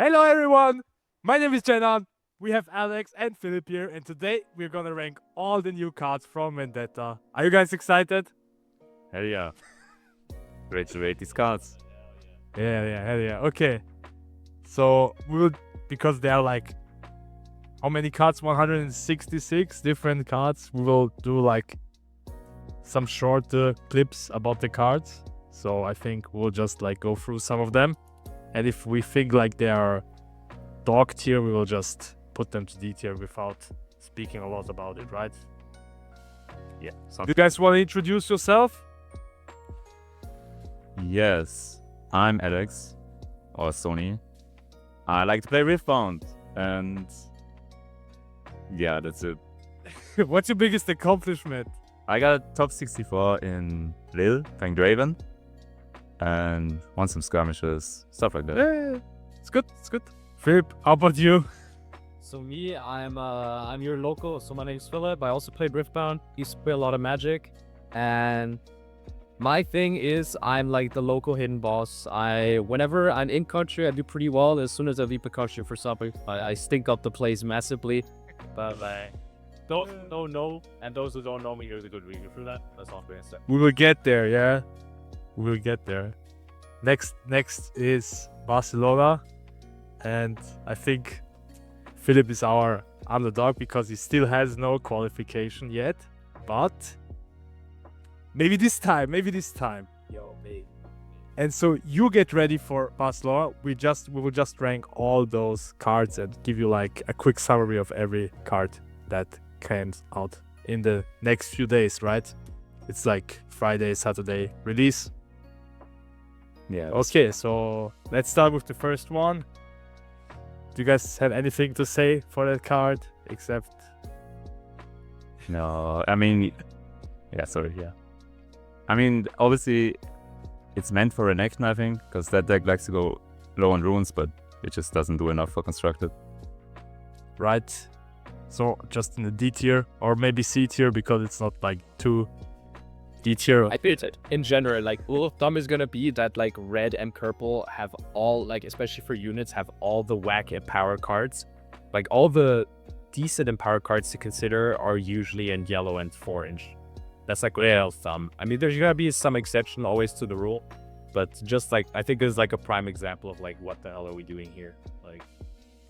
Hello everyone, my name is Jenan. We have Alex and Philip here, and today we're gonna rank all the new cards from Vendetta. Are you guys excited? Hell yeah. Great to rate these cards. Yeah, hell yeah. Okay, so we will, because there are like, how many cards? 166 different cards. We will do like some short clips about the cards. So I think we'll just like go through some of them. And if we think like they are dog tier, we will just put them to D tier without speaking a lot about it, right? Yeah. Do you guys want to introduce yourself? Yes. I'm Alex, or Stony. I like to play Riftbound, and yeah, that's it. What's your biggest accomplishment? I got top 64 in Lille, playing Draven, and won some skirmishes, stuff like that. Yeah, it's good. Philip, how about you? So me, I'm your local. So my name's Philip. I also played Riftbound. Used to play a lot of Magic, and my thing is I'm like the local hidden boss. Whenever I'm in country, I do pretty well. As soon as I leave the country for something, I stink up the place massively. But don't know, and those who don't know me, here's a good reason for that. That's all I'm gonna say. We will get there, yeah. We will get there. Next is Barcelona, and I think Philip is our underdog because he still has no qualification yet. But maybe this time. Yo, me. And so you get ready for Barcelona. We will just rank all those cards and give you like a quick summary of every card that comes out in the next few days, right? It's like Friday, Saturday release. Yeah. Okay, so let's start with the first one. Do you guys have anything to say for that card except? No, I mean, yeah. I mean, obviously, it's meant for Renekton, I think, because that deck likes to go low on runes, but it just doesn't do enough for constructed. Right. So just in the D tier or maybe C tier because it's not like too D tier. I feel it in general, like rule of thumb is gonna be that like red and purple have all, like especially for units, have all the whack empower cards. Like all the decent empower cards to consider are usually in yellow and orange. That's like rule of thumb. I mean, there's gonna be some exception always to the rule, but just like I think this is like a prime example of like what the hell are we doing here? Like,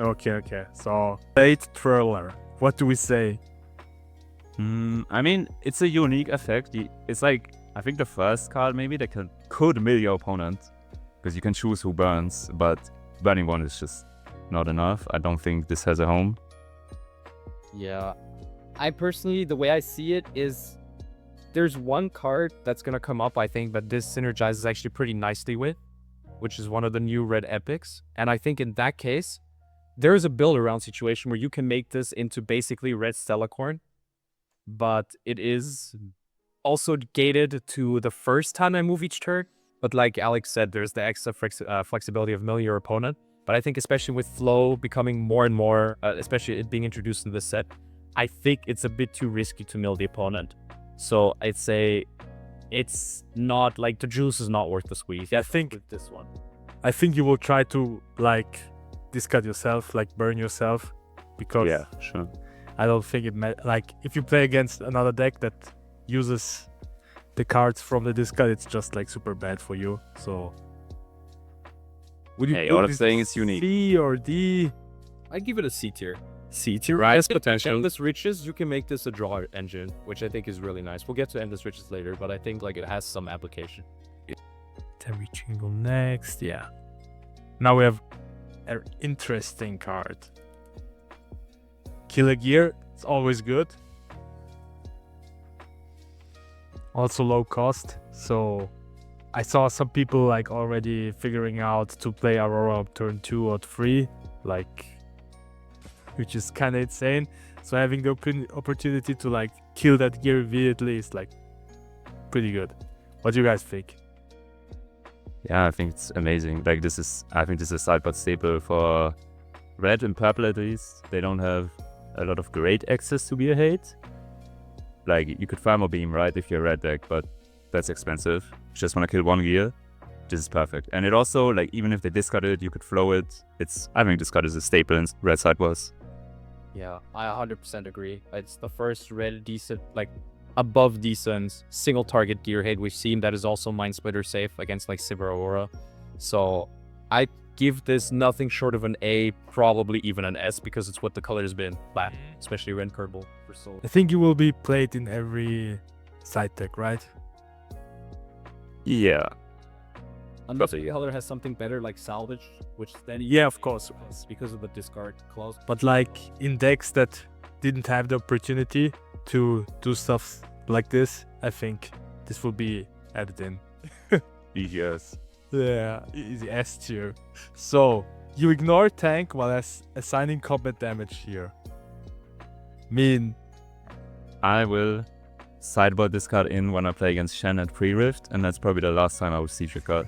Okay. So late Twirler. What do we say? I mean, it's a unique effect. It's like, I think the first card maybe that could mill your opponent, because you can choose who burns, but burning one is just not enough. I don't think this has a home. yeah, I personally, the way I see it is there's one card that's gonna come up, I think, but this synergizes actually pretty nicely with, which is one of the new red epics. And I think in that case, there is a build around situation where you can make this into basically red Stellacorn, but it is also gated to the first time I move each turn. But like Alex said, there's the extra flexibility of milling your opponent. But I think especially with flow becoming more and more, especially it being introduced in the set, I think it's a bit too risky to mill the opponent. So I'd say it's not like the juice is not worth the squeeze. Yeah, I think with this one. I think you will try to like discard yourself, like burn yourself, because Yeah, sure. I don't think it like if you play against another deck that uses the cards from the discard, it's just like super bad for you. So would you Hey, put all I'm this saying is unique. C or D? I'd give it a C tier. C tier, Right, right? potential. Endless Riches, you can make this a draw engine, which I think is really nice. We'll get to Endless Riches later, but I think like it has some application. Then we jingle next. Yeah. Now we have an interesting card. Killer Gear. It's always good. Also low cost. So I saw some people like already figuring out to play Aurora turn 2 or 3, like, which is kind of insane. So having the opportunity to like kill that gear immediately is like pretty good. What do you guys think? Yeah, I think it's amazing. Like I think this is a sideboard staple for red and purple at least. They don't have a lot of great access to be a hate. Like you could farm a beam, right, if you're a red deck, but that's expensive. You just want to kill one gear. this is perfect. And it also, like, even if they discard it, you could flow it. I think discard is a staple in red sideboards. Yeah, I 100% agree. It's the first red decent, like above decent single target gearhead we've seen that is also Mind Splitter safe against like Sivir Aurora. So I give this nothing short of an A, probably even an S, because it's what the color has been, especially Red Kerbal for Soul. I think it will be played in every side deck, right? Yeah. Unless the color has something better like Salvage, which then Yeah, of course. because of the discard clause. But like in decks that didn't have the opportunity to do stuff like this, I think this will be added in. Yes. Yeah, easy S tier. So you ignore tank while assigning combat damage here. I will sideboard this card in when I play against Shen at pre-rift, and that's probably the last time I will see your card.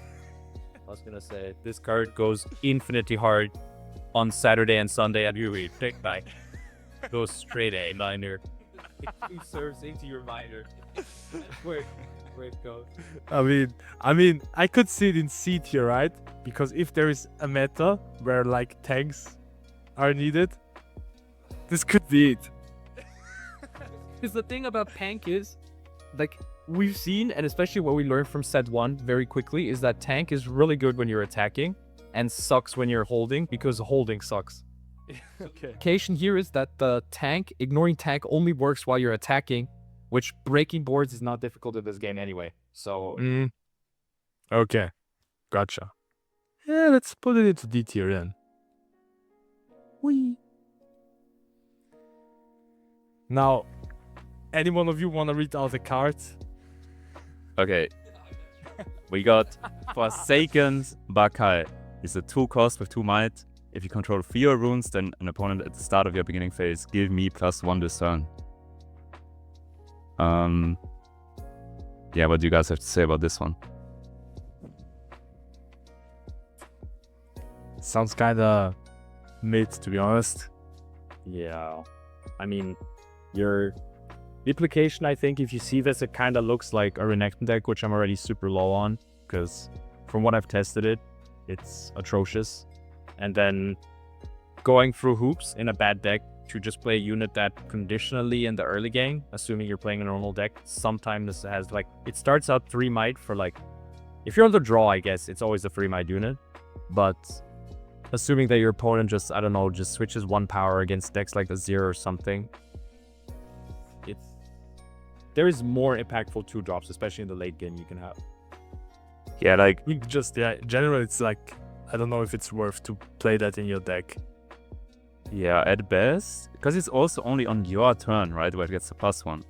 I was gonna say this card goes infinitely hard on Saturday and Sunday at UE. Take back. Goes straight A minor. It serves into your minor. Where it goes. I mean, I could see it in C tier, right? Because if there is a meta where like tanks are needed, this could be it. Because the thing about tank is, like, we've seen, and especially what we learned from set 1 very quickly, is that tank is really good when you're attacking and sucks when you're holding, because holding sucks. Okay. Occasion here is that the ignoring tank only works while you're attacking, which breaking boards is not difficult in this game anyway. So Okay, gotcha. Yeah, let's put it into D tier then. Whee. Now, any one of you want to read out the cards? Okay. We got Forsaken's Bakai. It's a 2-cost with 2 might. If you control fewer runes than an opponent at the start of your beginning phase, give me +1 this turn. Yeah, what do you guys have to say about this one? Sounds kinda mid, to be honest. yeah, I mean, your implication, I think, if you see this, it kind of looks like a Renekton deck, which I'm already super low on, because from what I've tested it, it's atrocious. And then going through hoops in a bad deck to just play a unit that conditionally in the early game, assuming you're playing a normal deck, sometimes has like, it starts out 3 might for like, if you're on the draw, I guess it's always a 3 might unit. But assuming that your opponent just, I don't know, just switches 1 power against decks like Azir or something, there is more impactful 2-drops, especially in the late game you can have. Yeah, like, I think just, yeah, in general, it's like, I don't know if it's worth to play that in your deck. yeah, at best, because it's also only on your turn, right, where it gets the +1.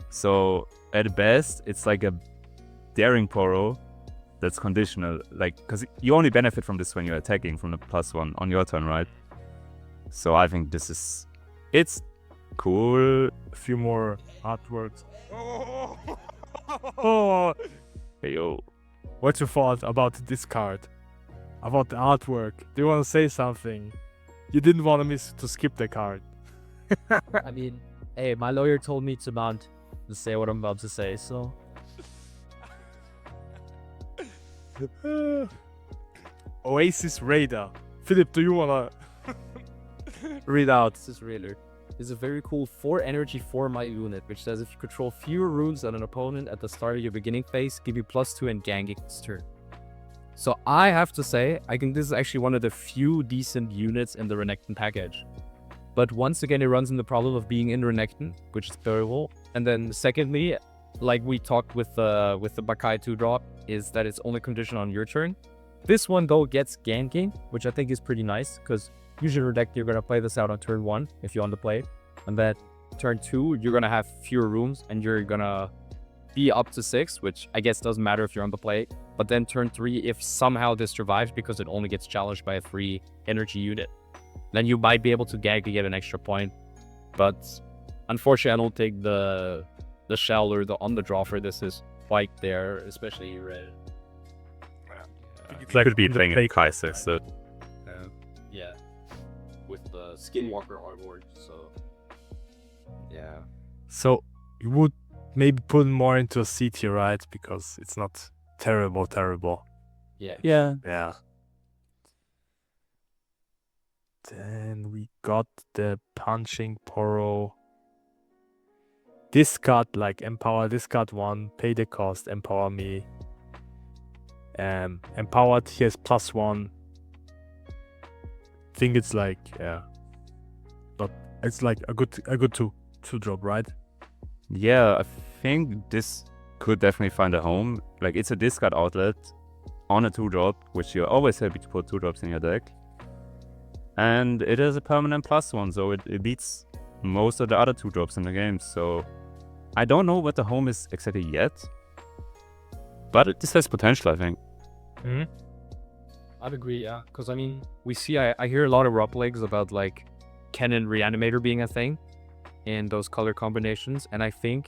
So at best, it's like a Daring Poro that's conditional, like, because you only benefit from this when you're attacking from the +1 on your turn, right? So I think it's cool. A few more artworks. Oh, Hey, yo. what's your thought about this card? About the artwork? Do you want to say something? You didn't want to skip the card. I mean, hey, my lawyer told me to say what I'm about to say, so. Oasis Raider. Philip, do you want to read out? This is Raider. Is a very cool 4 energy 4 might unit, which says if you control fewer runes than an opponent at the start of your beginning phase, give you +2 and gang its turn. So I have to say, I think this is actually one of the few decent units in the Renekton package. But once again, it runs into the problem of being in Renekton, which is terrible. And then secondly, like we talked with the Bakai 2-drop, is that it's only conditional on your turn. This one though gets ganking, which I think is pretty nice, because usually in your deck you're gonna play this out on turn 1 if you want to play, and then turn 2 you're gonna have fewer rooms and you're gonna be up to 6, which I guess doesn't matter if you're on the play. But then turn 3, if somehow this survives because it only gets challenged by a 3 energy unit, then you might be able to gag to get an extra point. But unfortunately, I don't think the shell or the on the draw for this is quite there, especially red. It could be playing a Kaiser, so. Yeah, with the Skinwalker artwork, so yeah. So you would maybe put more into a C tier, right? Because it's not terrible. Yeah. Yeah. Then we got the punching Poro. Discard like empower, discard 1, pay the cost, empower me. Empowered, he has +1. Think it's like not it's like a good two drop, right? Yeah, I think this could definitely find a home. Like, it's a discard outlet on a 2-drop, which you're always happy to put 2-drops in your deck. And it is a permanent +1, so it beats most of the other 2-drops in the game. So I don't know what the home is exactly yet, but this has potential, I think. I'd agree, yeah. Because, I mean, we see, I hear a lot of Rob legs about, like, Cannon Reanimator being a thing in those color combinations. And I think,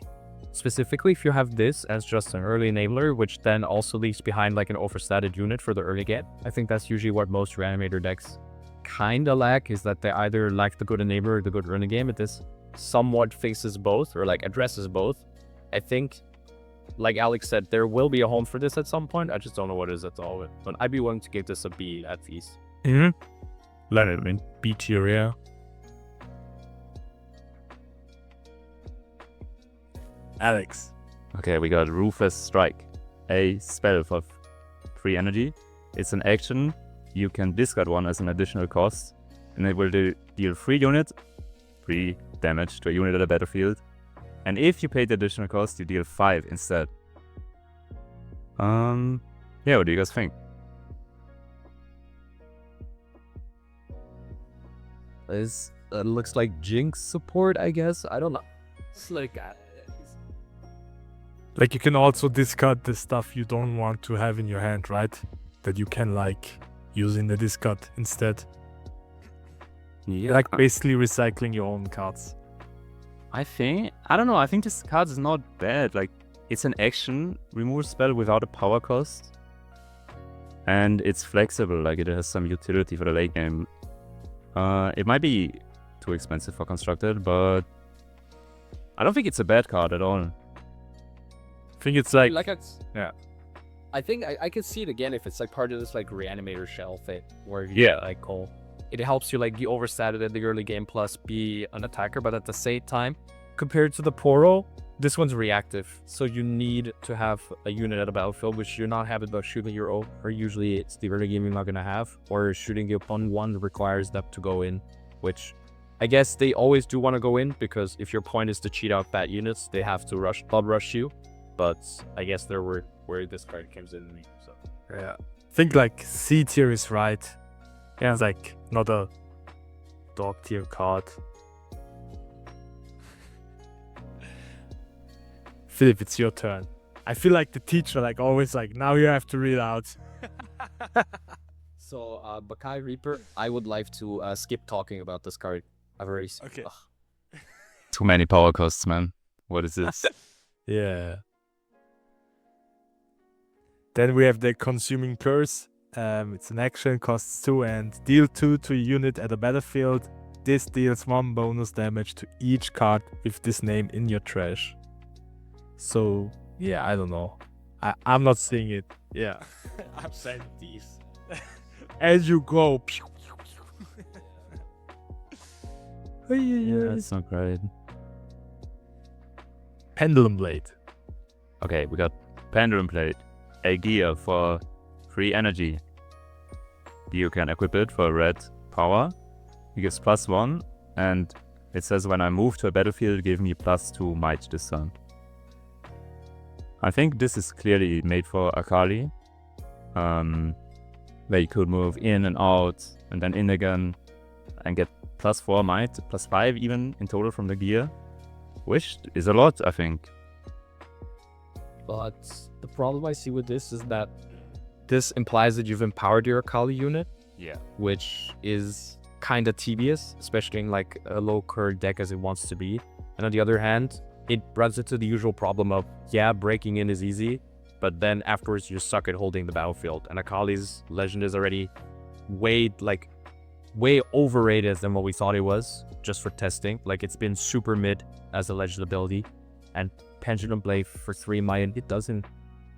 specifically, if you have this as just an early enabler, which then also leaves behind, like, an overstated unit for the early game, I think that's usually what most Reanimator decks kind of lack, is that they either lack the good enabler or the good early game. But this somewhat faces both, or, like, addresses both. I think, like Alex said, there will be a home for this at some point. I just don't know what it is at all. But I'd be willing to give this a B at least. Let it in B tier, yeah. Alex. Okay, we got Ruthless Strike, a spell for 3 energy. It's an action. You can discard 1 as an additional cost, and it will deal 3 damage to a unit at a battlefield. And if you pay the additional cost, you deal 5 instead. Yeah, what do you guys think? This looks like Jinx support, I guess. I don't know. It's like Like, you can also discard the stuff you don't want to have in your hand, right? That you can, like, use in the discard instead. Yeah, Like, basically recycling your own cards. I don't know, I think this card is not bad. Like, it's an action, remove spell without a power cost. And it's flexible, like it has some utility for the late game. It might be too expensive for Constructed, but I don't think it's a bad card at all. I think it's like yeah. I think I could see it again if it's like part of this like Reanimator shell thing, where like Cole. It helps you like be overstated in the early game plus be an attacker, but at the same time, compared to the Poro, this one's reactive. So you need to have a unit at a battlefield, which you're not having about shooting your own, or usually it's the early game you're not gonna have, or shooting your opponent one requires them to go in, which I guess they always do want to go in, because if your point is to cheat out bad units, they have to blood rush you. But I guess there were where this card comes in. So yeah, I think like C tier is right. Yeah, it's like not a dog tier card. Philip, it's your turn. I feel like the teacher, like always, like now you have to read out. So Bakai Reaper, I would like to skip talking about this card. I've already seen. Okay. Too many power costs, man. What is this? Yeah. Then we have the Consuming Curse. It's an action, costs 2 and deal 2 to a unit at a battlefield. This deals 1 bonus damage to each card with this name in your trash. So, yeah, I don't know. I'm not seeing it. Yeah. I'm saying these. As you go. Yeah, that's not great. Pendulum Blade. Okay, we got Pendulum Blade, a gear for 3 energy. You can equip it for red power. It gives +1, and it says when I move to a battlefield, give me +2 might this turn. I think this is clearly made for Akali, where you could move in and out, and then in again, and get +4 might, +5 even in total from the gear, which is a lot, I think. But the problem I see with this is that this implies that you've empowered your Akali unit. Yeah. Which is kind of tedious, especially in like a low curd deck as it wants to be. And on the other hand, it runs into the usual problem of, yeah, breaking in is easy, but then afterwards you suck at holding the battlefield. And Akali's legend is already way overrated than what we thought it was, just for testing. Like, it's been super mid as a legend ability, and Pendulum Blade for 3 might, it doesn't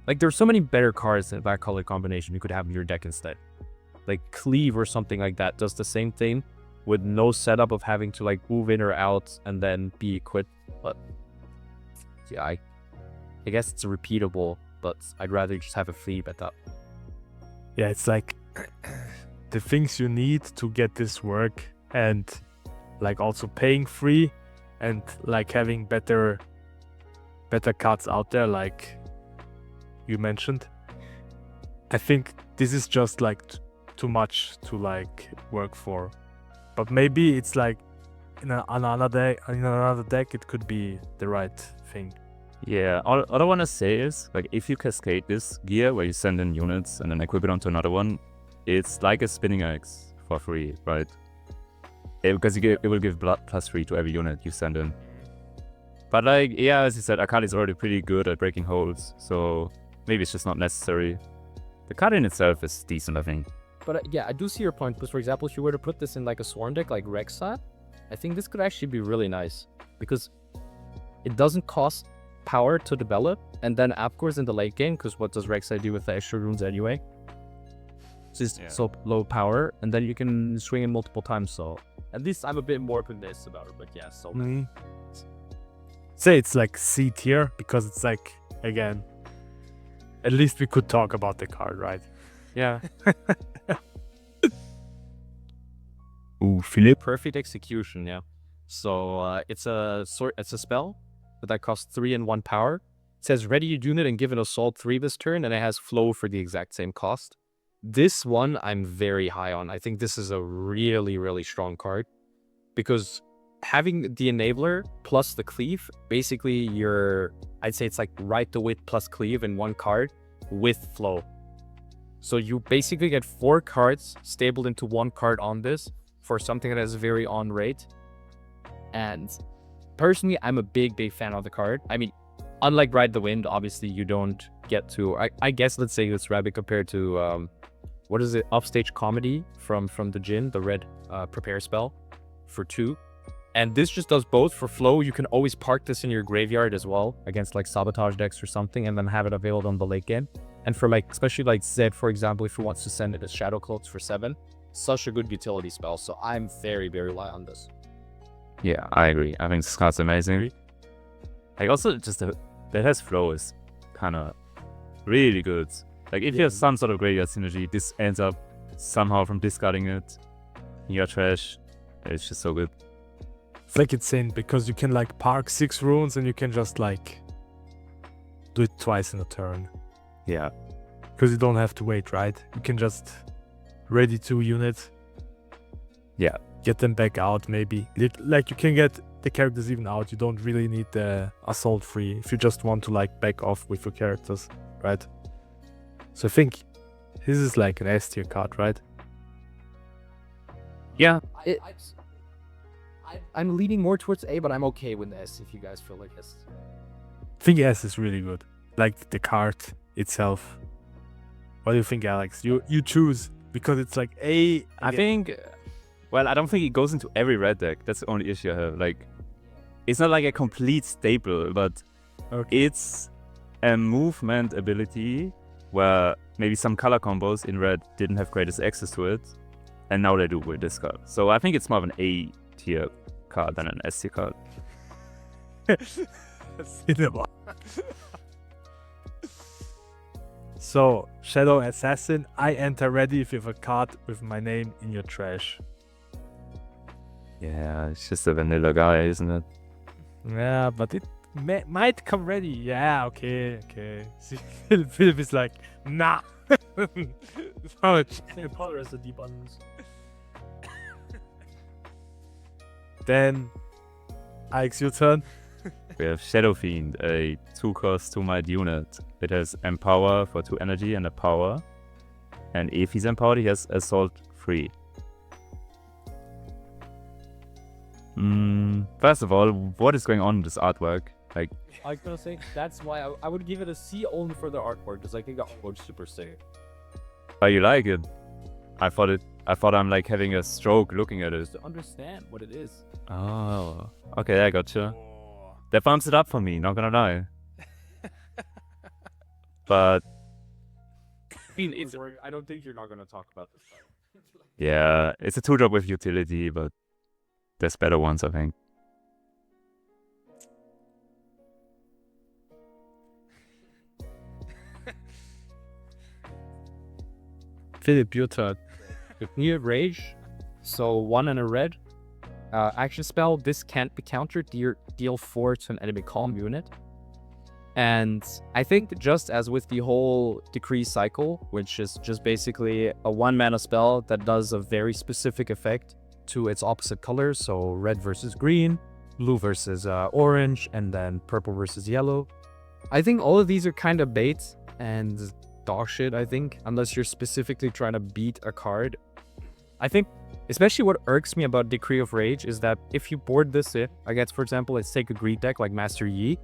Like, there's so many better cards in that color combination you could have in your deck instead. Like, Cleave or something like that does the same thing with no setup of having to, like, move in or out and then be equipped. But, yeah, I guess it's repeatable, but I'd rather just have a Fleet at that. Yeah, it's like the things you need to get this work, and like also paying free and like having better cards out there, like you mentioned. I think this is just like too much to like work for. But maybe it's like in another deck it could be the right thing. Yeah, all I want to say is, like, if you cascade this gear where you send in units and then equip it onto another one, it's like a spinning axe for free, right? Because it will give blood +3 to every unit you send in. But like, yeah, as you said, Akali is already pretty good at breaking holes, so maybe it's just not necessary. The card in itself is decent, I think. But yeah, I do see your point. Because, for example, if you were to put this in like a Swarm deck like Rek'Sai, I think this could actually be really nice. Because it doesn't cost power to develop, and then of course in the late game, because what does Rek'Sai do with the extra runes anyway? So it's so low power, and then you can swing it multiple times, so at least I'm a bit more convinced about it, but yeah, so Say it's like C tier because it's like, again, at least we could talk about the card, right? yeah. Ooh, Philip. Perfect execution, yeah. So it's a spell, but that costs 3 and 1 power. It says ready your unit and give an assault 3 this turn, and it has flow for the exact same cost. This one I'm very high on. I think this is a really, really strong card. Because having the enabler plus the cleave, basically I'd say it's like right to wit plus cleave in one card with flow. So you basically get 4 cards stabled into one card on this for something that has very on rate. And personally, I'm a big fan of the card. I mean, unlike Ride the Wind, obviously you don't get to, I guess let's say it's Rabbit compared to, what is it, Upstage Comedy from the Jhin, the red prepare spell for 2. And this just does both. For flow, you can always park this in your graveyard as well against like sabotage decks or something, and then have it available on the late game. And for like, especially like Zed, for example, if he wants to send it as Shadow Cloaks for 7, such a good utility spell. So I'm very high on this. Yeah, I agree. I think this card's amazing. Like, also, just that has flow is kind of really good. Like, if you have some sort of graveyard synergy, this ends up somehow from discarding it in your trash. It's just so good. It's like insane because you can like park 6 runes and you can just like do it twice in a turn. Yeah. Because you don't have to wait, right? You can just ready 2 units. Yeah. Get them back out, maybe. Like, you can get the characters even out. You don't really need the assault free if you just want to like back off with your characters, right? So I think this is like an S tier card, right? Yeah. I'm leaning more towards A, but I'm okay with S if you guys feel like S. I think S is really good. Like the card itself. What do you think, Alex? You choose because it's like A. I think, well, I don't think it goes into every red deck. That's the only issue I have. Like, it's not like a complete staple, but it's a movement ability where maybe some color combos in red didn't have greatest access to it, and now they do with this card. So I think it's more of an A tier card than an S tier card. Cinema. So, Shadow Assassin, I enter ready if you have a card with my name in your trash. Yeah, it's just a vanilla guy, isn't it? Yeah, but it might come ready. Yeah, okay. See, Philip is like, nah. Color as the deep buttons. Then, Alex, your turn. We have Shadow Fiend, a 2-cost 2-might unit. It has Empower for 2 energy and a power. And if he's empowered, he has Assault 3. First of all, what is going on with this artwork? Like, I was gonna say, that's why I would give it a C only for the artwork, because I think the artwork's super sick. how you like it? I thought I'm like having a stroke looking at it. To understand what it is. Oh, okay, I gotcha. That bumps it up for me, not gonna lie. But I don't think you're not gonna talk about this. yeah, it's a 2-drop with utility, but there's better ones, I think. Philip, your turn. New Rage. So 1 and a red. Action spell. This can't be countered. Deal 4 to an enemy calm unit. And I think just as with the whole decree cycle, which is just basically a 1-mana spell that does a very specific effect to its opposite colors. So red versus green, blue versus orange, and then purple versus yellow. I think all of these are kind of bait and dog shit, I think, unless you're specifically trying to beat a card. I think especially what irks me about Decree of Rage is that if you board this in against, for example, let's take a green deck like Master Yi,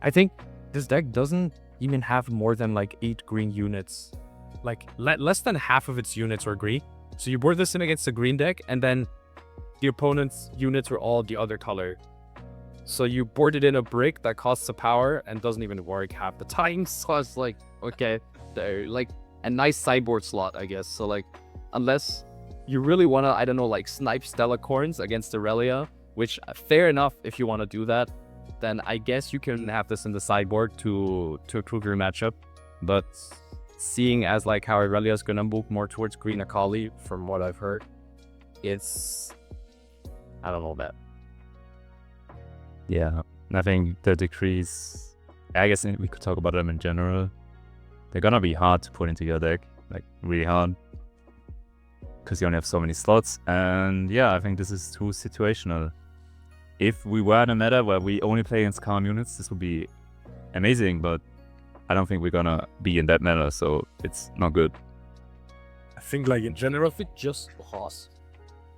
I think this deck doesn't even have more than like 8 green units. Like less than half of its units are green. So you board this in against a green deck and then the opponent's units are all the other color. So you boarded in a brick that costs a power and doesn't even work half the time. So it's like, okay, they're like a nice sideboard slot, I guess. So like, unless you really want to, I don't know, like snipe Stellacorns against Aurelia, which fair enough if you want to do that, then I guess you can have this in the sideboard to improve your matchup. But seeing as like how Aurelia is going to move more towards Green Akali, from what I've heard, it's, I don't know that. Yeah, I think the decrees, I guess we could talk about them in general. They're gonna be hard to put into your deck, like really hard, because you only have so many slots. And yeah, I think this is too situational. If we were in a meta where we only play against calm units, this would be amazing, but I don't think we're gonna be in that meta, so it's not good. I think like in general, If it just costs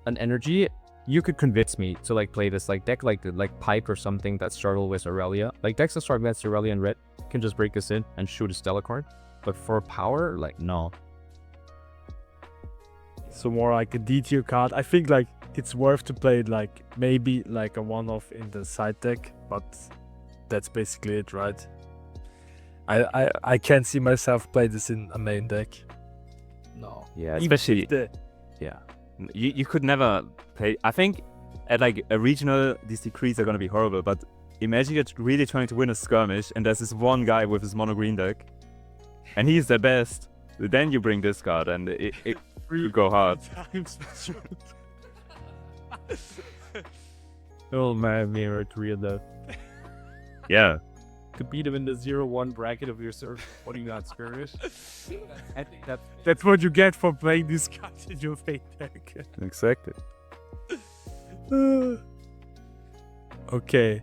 an energy, you could convince me to like play this like deck like Pipe or something that struggle with Aurelia. Like decks that start against Aurelia and red can just break this in and shoot a Stellacorn. But for power, like no. so more like a D tier card. I think like it's worth to play it like maybe like a one-off in the side deck, but that's basically it, right? I can't see myself play this in a main deck. No. Yeah, Even especially if the- yeah, you could never play. I think at like a regional, these decrees are gonna be horrible. But imagine you're really trying to win a skirmish, and there's this one guy with his mono green deck, and he's the best. Then you bring this card, and it could go hard. Oh man, mirror to read that. Yeah, To beat him in the 0-1 bracket of your server. What do you got, skirmish? I think That's what you get for playing this card in your main deck. exactly. Okay.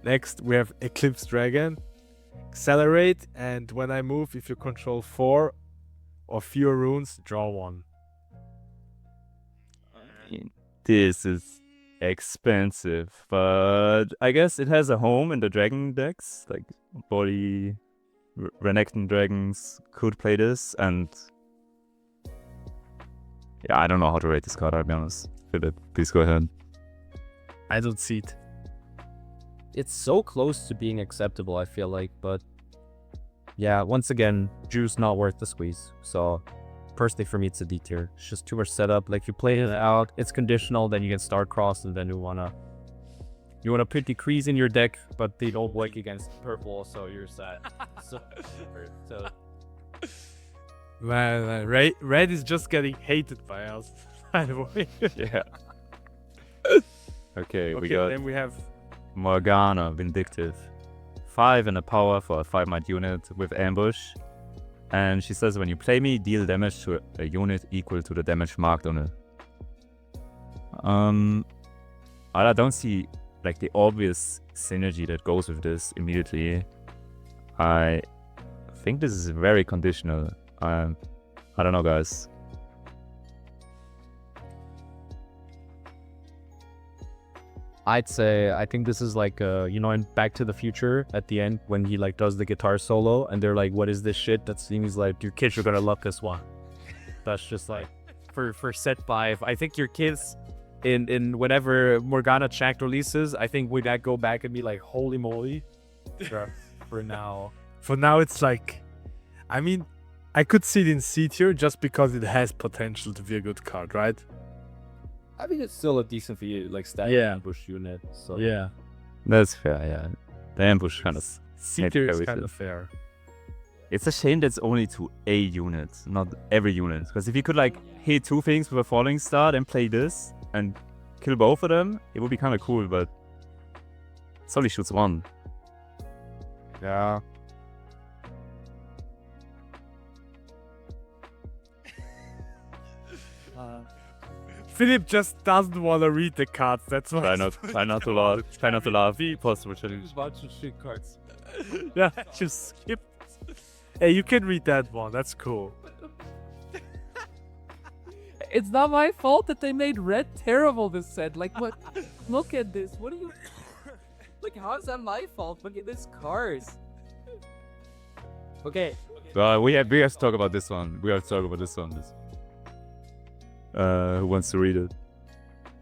Next we have Eclipse Dragon. Accelerate, and when I move, if you control 4 or fewer runes, draw 1. This is expensive, but I guess it has a home in the dragon decks. Like body Renekton dragons could play this, and yeah, I don't know how to rate this card, I'll be honest. Philip, please go ahead. I don't see it. it's so close to being acceptable, I feel like, but yeah, once again, juice not worth the squeeze. So personally for me, it's a D tier. It's just too much setup. Like you play it out, it's conditional, then you get Star Cross, and then you wanna put decrees in your deck, but they don't work against purple, so you're sad. so Man, red is just getting hated by us, by the way. Yeah. Okay, we Okay, got then we have Morgana, Vindictive. 5 and a power for a 5-might unit with ambush. And she says when you play me, deal damage to a unit equal to the damage marked on it. I don't see like the obvious synergy that goes with this immediately. I think this is very conditional. I don't know, guys. I'd say I think this is like in Back to the Future at the end when he like does the guitar solo and they're like, what is this shit? That seems like your kids are gonna love this one. That's just like for set 5. I think your kids in whenever Morgana Chact releases, I think we'd go back and be like, holy moly. For now. For now, it's like, I mean, I could see it in C tier just because it has potential to be a good card, right? I mean, it's still a decent for you, like stat Yeah. ambush unit. So Yeah. That's fair, yeah. The ambush kind of... C tier is kind of fair. It's a shame that's only to a unit, not every unit. Because if you could like hit 2 things with a falling start and play this and kill both of them, it would be kind of cool, but it only shoots 1. yeah. Philip just doesn't want to read the cards. That's why. Try not to laugh. Try not to laugh. Possible challenge. Just bunch of shit cards. Yeah, just skip. Hey, you can read that one. That's cool. It's not my fault that they made red terrible this set. Like, what? Look at this. What are you... Like, how is that my fault? Look at this card. Okay. We have to talk about this one. We have to talk about this one. Who wants to read it?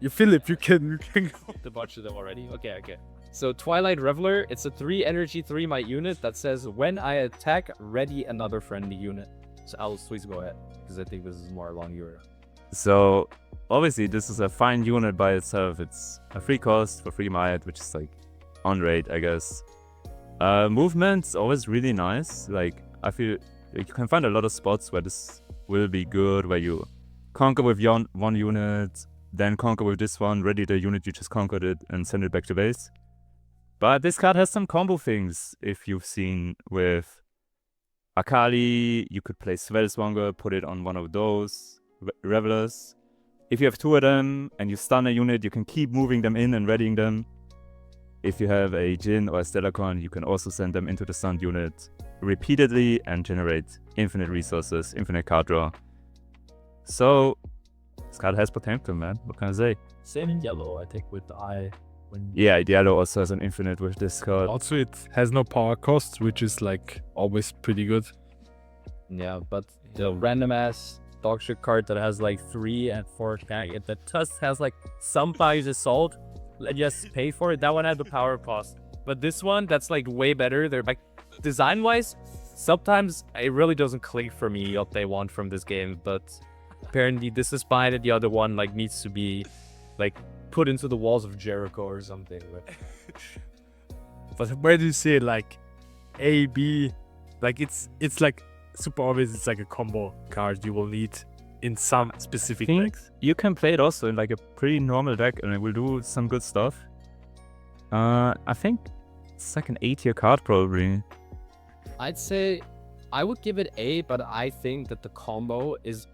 You, Philip, you can go. The bunch of them already. Okay. So Twilight Reveler, it's a 3 energy 3 might unit that says when I attack, ready another friendly unit. So Alice, please go ahead, because I think this is more along your... So obviously this is a fine unit by itself. It's a free cost for 3 might, which is like on rate, I guess. Movement's always really nice. Like, I feel you can find a lot of spots where this will be good, where you conquer with one unit, then conquer with this one, ready the unit you just conquered it, and send it back to base. But this card has some combo things. If you've seen with Akali, you could play Svelswanger, put it on one of those Revelers. If you have 2 of them and you stun a unit, you can keep moving them in and readying them. If you have a Jhin or a Stellarchon, you can also send them into the stunned unit repeatedly and generate infinite resources, infinite card draw. So, this card has potential, man. What can I say? Same in yellow, I think, with the eye. Yeah, Diallo also has an infinite with this card. Also, it has no power cost, which is like always pretty good. Yeah, but the random ass dogshit card that has like 3 and 4 attack, that just has like some values assault, and just pay for it. That one had the power cost. But this one, that's like way better. They're like, design wise, sometimes it really doesn't click for me what they want from this game, but apparently this is fine and the other one like needs to be like put into the walls of Jericho or something. But where do you see it? Like A, B, like it's like super obvious. It's like a combo card you will need in some specific decks. You can play it also in like a pretty normal deck and it will do some good stuff. I think it's like an A tier card probably. I'd say I would give it A, but I think that the combo is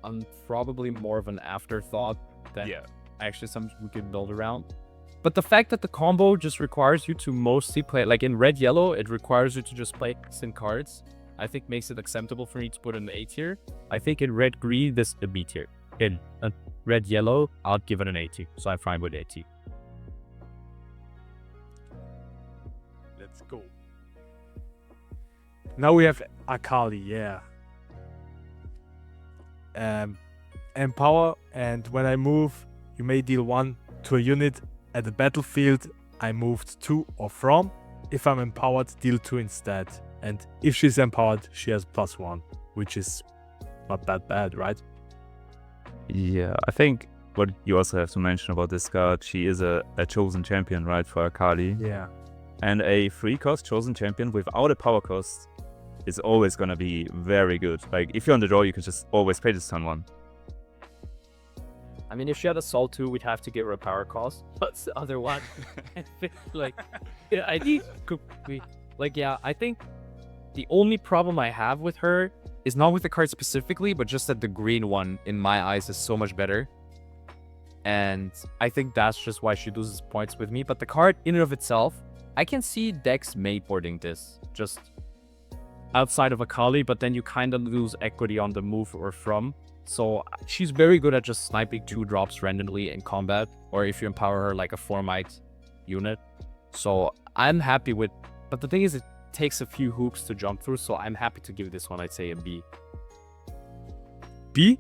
probably more of an afterthought than actually something we could build around. But the fact that the combo just requires you to mostly play, like in red yellow, it requires you to just play instant cards, I think makes it acceptable for me to put in the A tier. I think in red green, this is a B tier. In red yellow, I'd give it an A tier. So I'm fine with A tier. Let's go. Now we have Akali, yeah. Empower, and when I move, you may deal 1 to a unit at the battlefield I moved to or from. If I'm empowered, deal 2 instead. And if she's empowered, she has +1, which is not that bad, right? Yeah, I think what you also have to mention about this card, she is a chosen champion, right, for Akali. Yeah. And a free cost chosen champion without a power cost is always gonna be very good. Like, if you're on the draw, you can just always play this turn 1. I mean, if she had Assault 2, we'd have to give her a power cost. What's the other one? Like, yeah, I think could be like, yeah, I think the only problem I have with her is not with the card specifically, but just that the green one, in my eyes, is so much better. And I think that's just why she loses points with me. But the card in and of itself, I can see decks mayboarding this just outside of Akali, but then you kind of lose equity on the move or from. So she's very good at just sniping 2 drops randomly in combat, or if you empower her like a 4 might unit. So I'm happy with, but the thing is, it takes a few hoops to jump through, so I'm happy to give this one, I'd say, a B. B?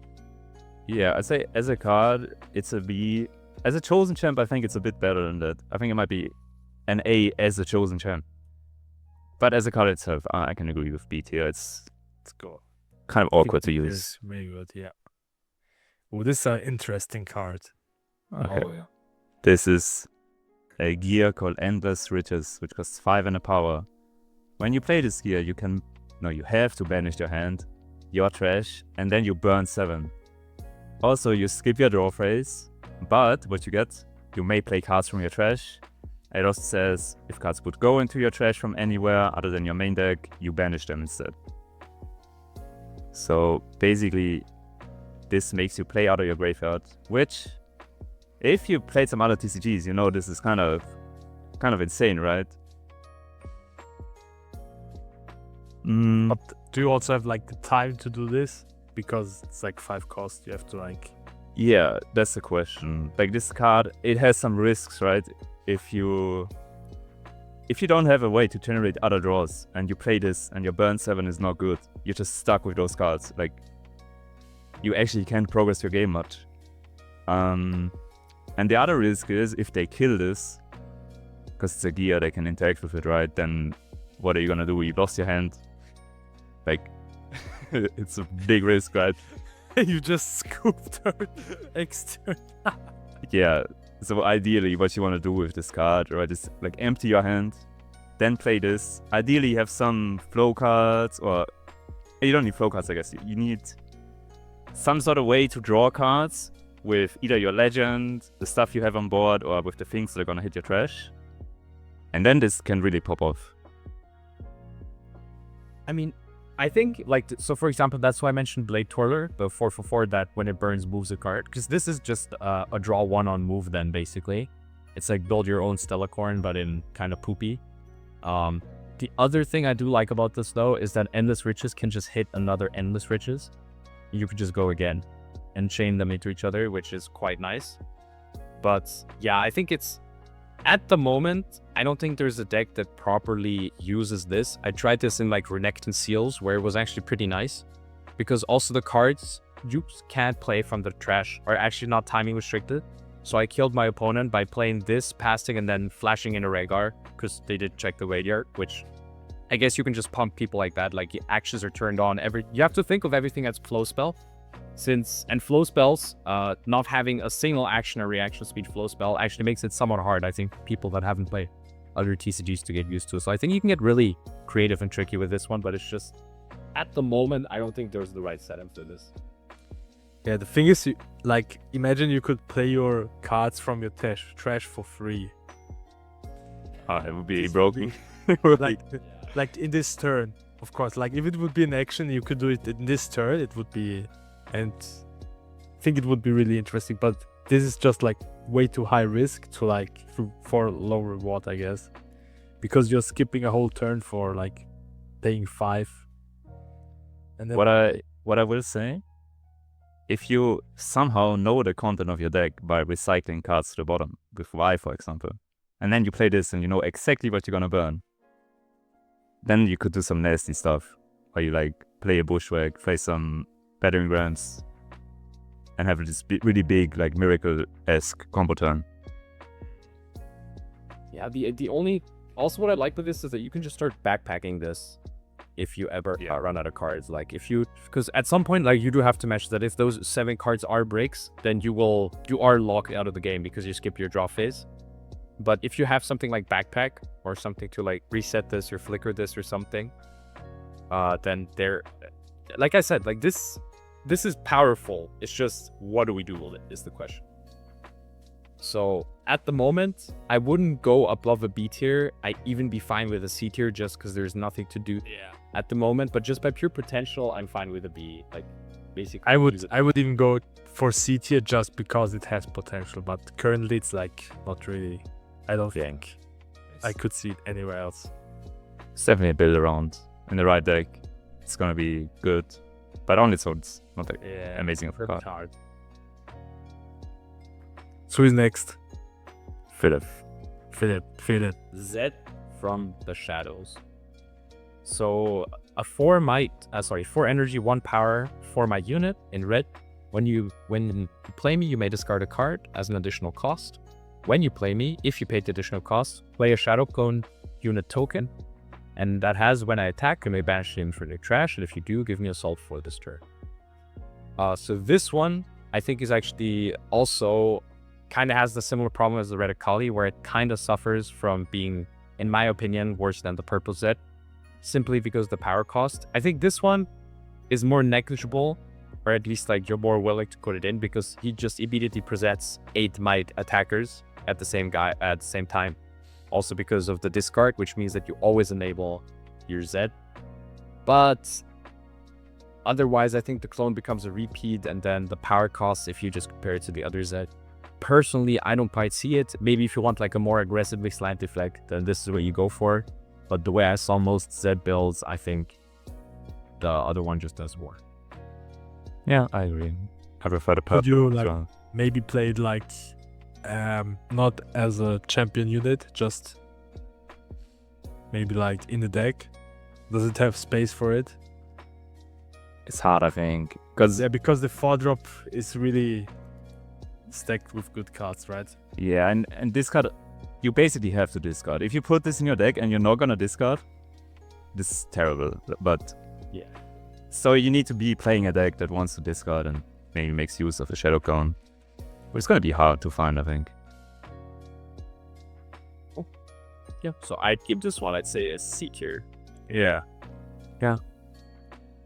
Yeah, I'd say as a card, it's a B. As a chosen champ, I think it's a bit better than that. I think it might be an A as a chosen champ. But as a card itself, I can agree with B tier. It's Let's go. kind of awkward to use. It's very good, yeah. Oh, this is an interesting card. Okay. Oh, yeah. This is a gear called Endless Riches, which costs 5 and a power. When you play this gear, you have to banish your hand, your trash, and then you burn 7. Also, you skip your draw phase, but what you get, you may play cards from your trash. It also says if cards would go into your trash from anywhere other than your main deck, you banish them instead. So basically, this makes you play out of your graveyard, which, if you played some other TCGs, you know this is kind of insane, right? But do you also have like the time to do this? Because it's like 5 cost, you have to like... Yeah, that's the question. Like this card, it has some risks, right? If you don't have a way to generate other draws and you play this and your burn 7 is not good, you're just stuck with those cards. Like, you actually can't progress your game much. And the other risk is if they kill this, because it's a gear, they can interact with it, right? Then what are you gonna do? You lost your hand. Like, it's a big risk, right? You just scooped her external. Yeah, so ideally what you want to do with this card, right, is like empty your hand, then play this. Ideally you have some flow cards, or you don't need flow cards, I guess. You need some sort of way to draw cards with either your legend, the stuff you have on board, or with the things that are gonna hit your trash. And then this can really pop off. I mean, I think, like, so for example, that's why I mentioned Blade Twirler, the 4/4 that when it burns moves a card. Because this is just a draw 1 on move then, basically. It's like build your own Stellacorn, but in kind of poopy. The other thing I do like about this, though, is that Endless Riches can just hit another Endless Riches. You could just go again and chain them into each other, which is quite nice. But yeah, I think it's... At the moment, I don't think there's a deck that properly uses this. I tried this in like Renekton Seals, where it was actually pretty nice. Because also the cards you can't play from the trash are actually not timing restricted. So I killed my opponent by playing this, passing, and then flashing in a Rhaegar, because they did check the graveyard, which I guess you can just pump people like that. Like, the actions are turned on. You have to think of everything as flow spell. And flow spells, not having a single action or reaction speed flow spell actually makes it somewhat hard, I think, people that haven't played other TCGs to get used to. So I think you can get really creative and tricky with this one, but it's just, at the moment, I don't think there's the right setup for this. Yeah, the thing is, like, imagine you could play your cards from your trash for free. It would be broken. like in this turn, of course. Like, if it would be an action, you could do it in this turn, it would be... And I think it would be really interesting, but this is just like way too high risk to like for low reward, I guess, because you're skipping a whole turn for like paying 5. And then What I will say, if you somehow know the content of your deck by recycling cards to the bottom with Y, for example, and then you play this and you know exactly what you're gonna burn, then you could do some nasty stuff, where you like play a Bushwhack, play some Battering Rams, and have this really big, like, Miracle-esque combo turn. Yeah, the only... Also, what I like with this is that you can just start backpacking this if you ever run out of cards. Like, if you... Because at some point, like, you do have to mention that if those 7 cards are breaks, then you are locked out of the game because you skip your draw phase. But if you have something like Backpack, or something to, like, reset this or flicker this or something, then they're... Like I said, like, this is powerful. It's just, what do we do with it is the question. So at the moment, I wouldn't go above a B tier. I'd even be fine with a C tier just because there's nothing to do at the moment. But just by pure potential, I'm fine with a B. Like, basically, I would even go for C tier just because it has potential. But currently, it's like not really. I don't think I could see it anywhere else. It's definitely a build around in the right deck. It's gonna be good, but only so it's not like amazing of a card. Hard. So who's next? Philip. Z from the Shadows. So a 4 energy, 1 power for my unit in red. When you play me, you may discard a card as an additional cost. When you play me, if you paid the additional cost, play a Shadow Clone unit token. And that has, when I attack, I may banish him for the trash, and if you do, give me assault for this turn. So this one, I think, is actually also kind of has the similar problem as the Red Akali, where it kind of suffers from being, in my opinion, worse than the purple Zed, simply because of the power cost. I think this one is more negligible, or at least like you're more willing to put it in, because he just immediately presents 8 might attackers at the same time. Also because of the discard, which means that you always enable your Zed. But otherwise, I think the clone becomes a repeat, and then the power cost, if you just compare it to the other Zed. Personally, I don't quite see it. Maybe if you want like a more aggressively slanted flag, then this is what you go for. But the way I saw most Zed builds, I think the other one just does more. Yeah, I agree. I prefer the Could purple. you as like well. maybe play it like not as a champion unit, just maybe like in the deck? Does it have space for it? It's hard, I think, because Yeah, because the 4-drop is really stacked with good cards, right? yeah, and discard, you basically have to discard. If you put this in your deck and you're not gonna discard, this is terrible. But Yeah. so you need to be playing a deck that wants to discard and maybe makes use of a Shadow Clone. But it's gonna be hard to find, I think. Yeah. So I'd give this one, I'd say, a C tier. Yeah.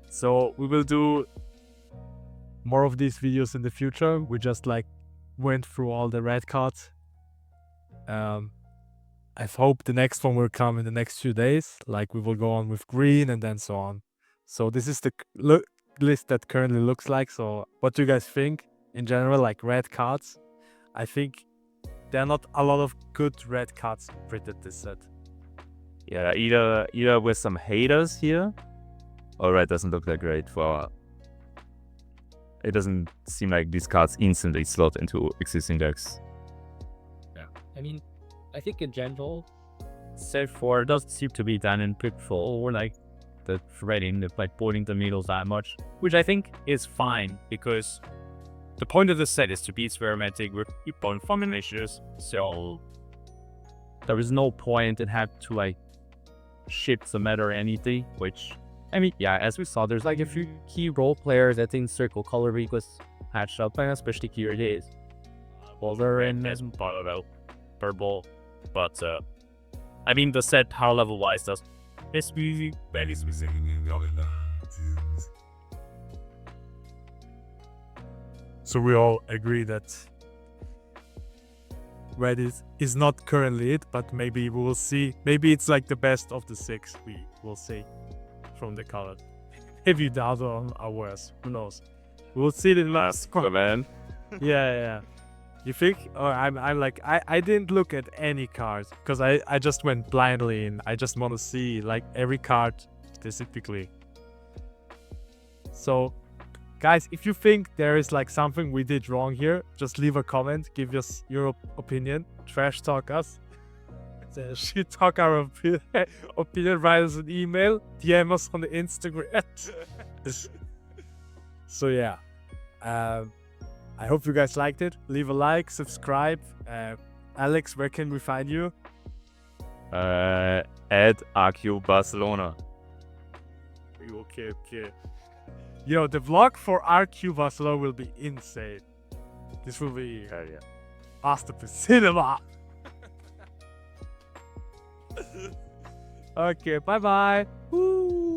So we will do more of these videos in the future. We just like went through all the red cards. I hope the next one will come in the next few days. Like we will go on with green and then so on. So this is the list that currently looks like. So what do you guys think in general, like red cards? I think there are not a lot of good red cards printed this set. Yeah, either with some haters here, or red doesn't look that great for. It doesn't seem like these cards instantly slot into existing decks. I mean, I think in general, set 4 doesn't seem to be done in Pitfall or like the threading, like boarding the needles that much, which I think is fine because the point of the set is to be experimenting with opponent combinations. So there is no point in having to like shift the meta or anything, which I mean, yeah, as we saw, there's like a few key role players that think Circle Color Week was patched up, and especially here it is. Well, they're in as part of it. Purple, but I mean the set power level wise does it's really very specific. So we all agree that red is not currently it, but maybe we will see. Maybe it's like the best of the 6. We will see from the color. Maybe the other one are worse. Who knows? We'll see the last one. Man. Yeah. You think? Oh, I'm like I didn't look at any cards because I just went blindly in. I just want to see like every card specifically. So, guys, if you think there is like something we did wrong here, just leave a comment. Give us your opinion. Trash talk us. Shit talk our opinion. Write us an email. DM us on the Instagram. So yeah. I hope you guys liked it. Leave a like, subscribe. Alex, where can we find you? At RQ Barcelona. Okay. Yo, the vlog for RQ Barcelona will be insane. This will be masterpiece cinema. Okay, bye bye. Woo.